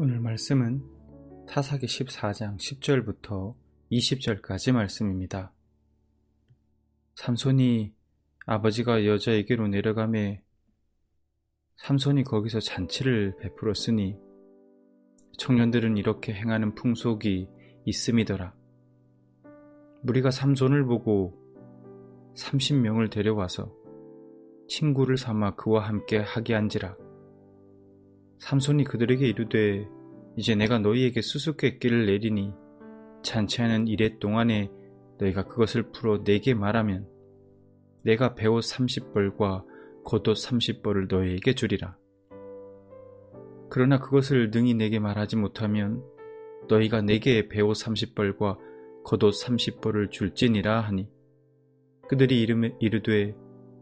오늘 말씀은 사사기 14장 10절부터 20절까지 말씀입니다. 삼손이 아버지가 여자에게로 내려가매 삼손이 거기서 잔치를 베풀었으니 청년들은 이렇게 행하는 풍속이 있음이더라. 무리가 삼손을 보고 30명을 데려와서 친구를 삼아 그와 함께 하게 한지라. 삼손이 그들에게 이르되 이제 내가 너희에게 수수께끼를 내리니 잔치하는 이래 동안에 너희가 그것을 풀어 내게 말하면 내가 베옷 30벌과 겉옷 30벌을 너희에게 주리라. 그러나 그것을 능히 내게 말하지 못하면 너희가 내게 베옷 30벌과 겉옷 30벌을 줄지니라 하니 그들이 이르되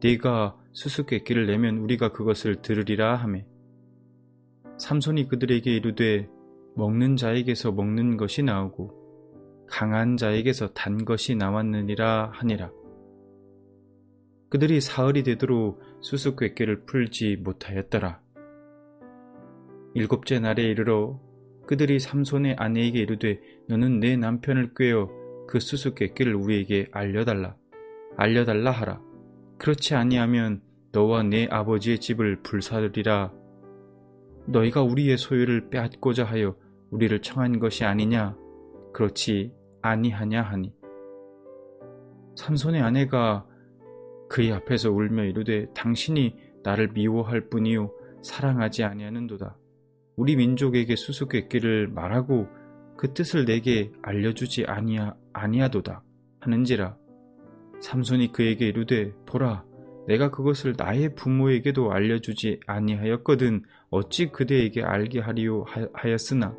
네가 수수께끼를 내면 우리가 그것을 들으리라 하매 삼손이 그들에게 이르되 먹는 자에게서 먹는 것이 나오고 강한 자에게서 단 것이 나왔느니라 하니라. 그들이 사흘이 되도록 수수께끼를 풀지 못하였더라. 일곱째 날에 이르러 그들이 삼손의 아내에게 이르되 너는 내 남편을 꾀어 그 수수께끼를 우리에게 알려달라 하라. 그렇지 아니하면 너와 내 아버지의 집을 불사르리라. 너희가 우리의 소유를 빼앗고자 하여 우리를 청한 것이 아니냐? 그렇지 아니하냐 하니 삼손의 아내가 그의 앞에서 울며 이르되 당신이 나를 미워할 뿐이요 사랑하지 아니하는도다. 우리 민족에게 수수께끼를 말하고 그 뜻을 내게 알려주지 아니하도다 하는지라. 삼손이 그에게 이르되 보라 내가 그것을 나의 부모에게도 알려주지 아니하였거든 어찌 그대에게 알게 하리요 하였으나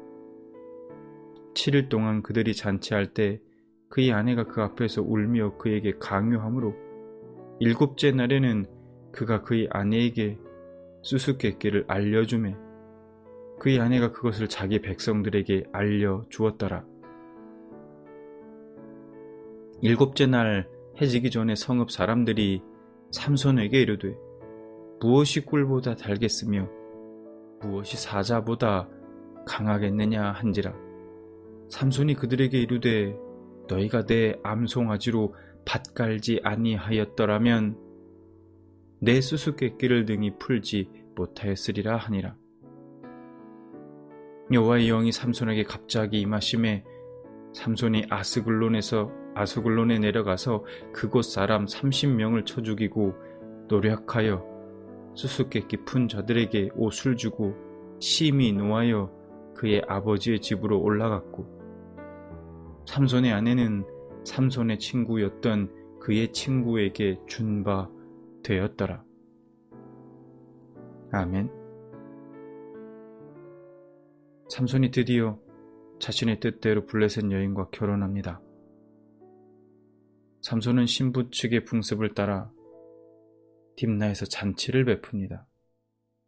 7일 동안 그들이 잔치할 때 그의 아내가 그 앞에서 울며 그에게 강요하므로 일곱째 날에는 그가 그의 아내에게 수수께끼를 알려주매 그의 아내가 그것을 자기 백성들에게 알려주었더라. 일곱째 날 해지기 전에 성읍 사람들이 삼손에게 이르되 무엇이 꿀보다 달겠으며 무엇이 사자보다 강하겠느냐 한지라. 삼손이 그들에게 이르되 너희가 내 암송아지로 밭 갈지 아니하였더라면 내 수수께끼를 능히 풀지 못하였으리라 하니라. 여호와의 영이 삼손에게 갑자기 임하심에 삼손이 아스글론에 내려가서 그곳 사람 30명을 쳐 죽이고 노력하여 수수께끼 푼 자들에게 옷을 주고 심히 노하여 그의 아버지의 집으로 올라갔고 삼손의 아내는 삼손의 친구였던 그의 친구에게 준 바 되었더라. 아멘. 삼손이 드디어 자신의 뜻대로 블레셋 여인과 결혼합니다. 삼손은 신부 측의 풍습을 따라 딥나에서 잔치를 베풉니다.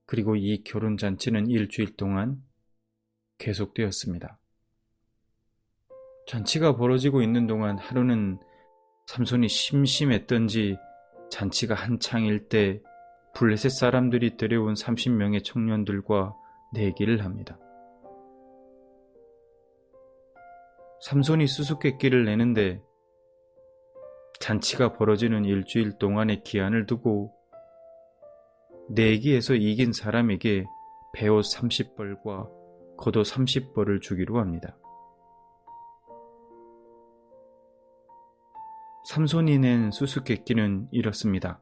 그리고 이 결혼잔치는 일주일 동안 계속되었습니다. 잔치가 벌어지고 있는 동안 하루는 삼손이 심심했던지 잔치가 한창일 때 블레셋 사람들이 데려온 30명의 청년들과 내기를 합니다. 삼손이 수수께끼를 내는데 잔치가 벌어지는 일주일 동안의 기한을 두고 내기에서 이긴 사람에게 베옷 30벌과 겉옷 30벌을 주기로 합니다. 삼손이 낸 수수께끼는 이렇습니다.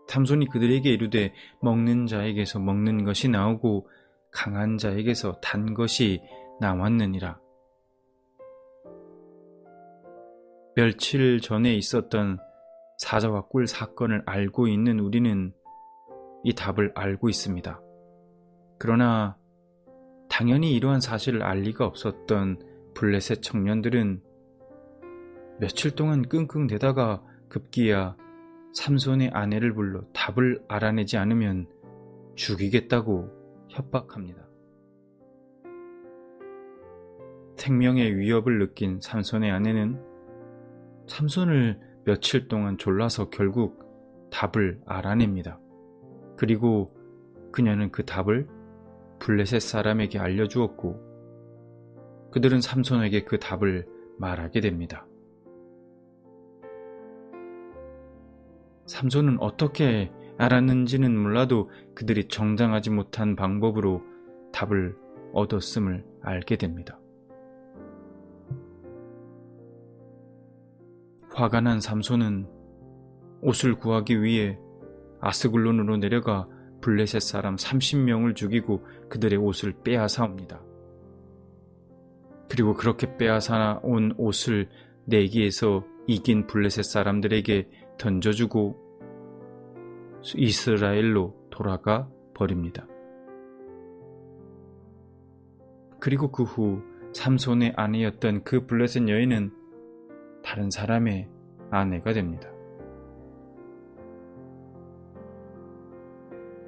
삼손이 그들에게 이르되 먹는 자에게서 먹는 것이 나오고 강한 자에게서 단 것이 나왔느니라. 며칠 전에 있었던 사자와 꿀 사건을 알고 있는 우리는 이 답을 알고 있습니다. 그러나 당연히 이러한 사실을 알 리가 없었던 블레셋 청년들은 며칠 동안 끙끙대다가 급기야 삼손의 아내를 불러 답을 알아내지 않으면 죽이겠다고 협박합니다. 생명의 위협을 느낀 삼손의 아내는 삼손을 며칠 동안 졸라서 결국 답을 알아냅니다. 그리고 그녀는 그 답을 블레셋 사람에게 알려주었고 그들은 삼손에게 그 답을 말하게 됩니다. 삼손은 어떻게 알았는지는 몰라도 그들이 정당하지 못한 방법으로 답을 얻었음을 알게 됩니다. 화가 난 삼손은 옷을 구하기 위해 아스글론으로 내려가 블레셋 사람 30명을 죽이고 그들의 옷을 빼앗아옵니다. 그리고 그렇게 빼앗아온 옷을 내기에서 이긴 블레셋 사람들에게 던져주고 이스라엘로 돌아가 버립니다. 그리고 그 후 삼손의 아내였던 그 블레셋 여인은 다른 사람의 아내가 됩니다.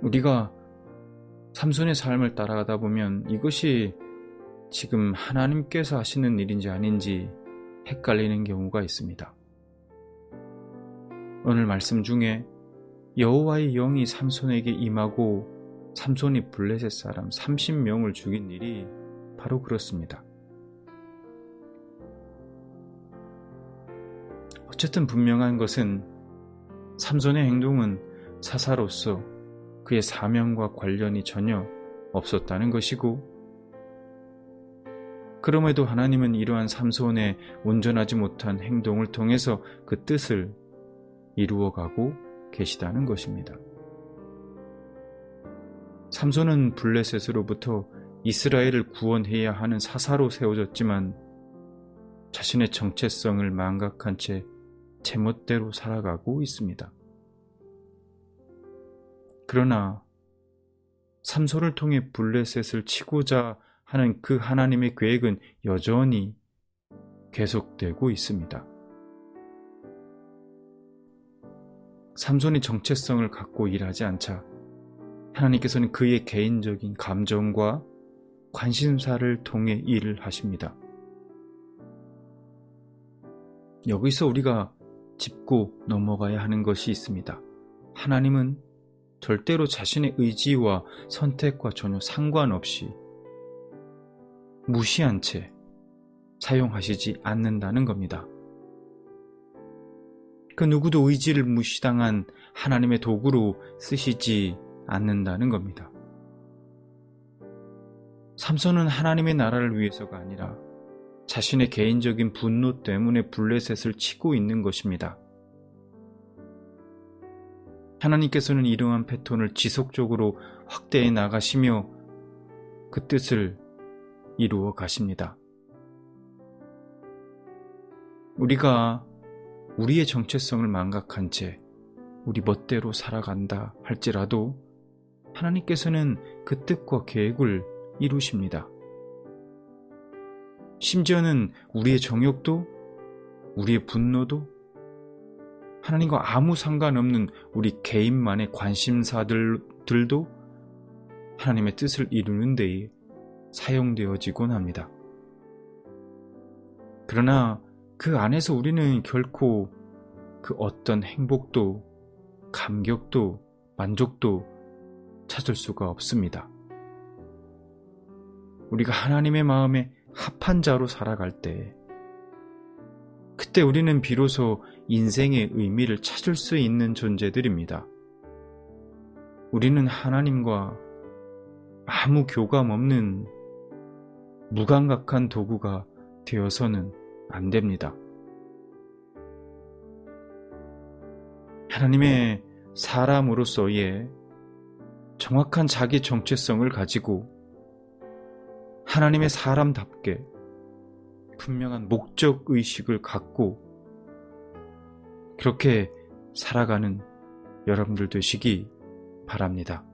우리가 삼손의 삶을 따라가다 보면 이것이 지금 하나님께서 하시는 일인지 아닌지 헷갈리는 경우가 있습니다. 오늘 말씀 중에 여호와의 영이 삼손에게 임하고 삼손이 블레셋 사람 30명을 죽인 일이 바로 그렇습니다. 어쨌든 분명한 것은 삼손의 행동은 사사로서 그의 사명과 관련이 전혀 없었다는 것이고, 그럼에도 하나님은 이러한 삼손의 온전하지 못한 행동을 통해서 그 뜻을 이루어가고 계시다는 것입니다. 삼손은 블레셋으로부터 이스라엘을 구원해야 하는 사사로 세워졌지만 자신의 정체성을 망각한 채 제멋대로 살아가고 있습니다. 그러나 삼손을 통해 블레셋을 치고자 하는 그 하나님의 계획은 여전히 계속되고 있습니다. 삼손이 정체성을 갖고 일하지 않자 하나님께서는 그의 개인적인 감정과 관심사를 통해 일을 하십니다. 여기서 우리가 짚고 넘어가야 하는 것이 있습니다. 하나님은 절대로 자신의 의지와 선택과 전혀 상관없이 무시한 채 사용하시지 않는다는 겁니다. 그 누구도 의지를 무시당한 하나님의 도구로 쓰시지 않는다는 겁니다. 삼손은 하나님의 나라를 위해서가 아니라 자신의 개인적인 분노 때문에 블레셋을 치고 있는 것입니다. 하나님께서는 이러한 패턴을 지속적으로 확대해 나가시며 그 뜻을 이루어 가십니다. 우리가 우리의 정체성을 망각한 채 우리 멋대로 살아간다 할지라도 하나님께서는 그 뜻과 계획을 이루십니다. 심지어는 우리의 정욕도, 우리의 분노도, 하나님과 아무 상관없는 우리 개인만의 관심사들도 하나님의 뜻을 이루는 데에 사용되어지곤 합니다. 그러나 그 안에서 우리는 결코 그 어떤 행복도, 감격도, 만족도 찾을 수가 없습니다. 우리가 하나님의 마음에 합한 자로 살아갈 때, 그때 우리는 비로소 인생의 의미를 찾을 수 있는 존재들입니다. 우리는 하나님과 아무 교감 없는 무감각한 도구가 되어서는 안 됩니다. 하나님의 사람으로서의 정확한 자기 정체성을 가지고 하나님의 사람답게 분명한 목적의식을 갖고 그렇게 살아가는 여러분들 되시기 바랍니다.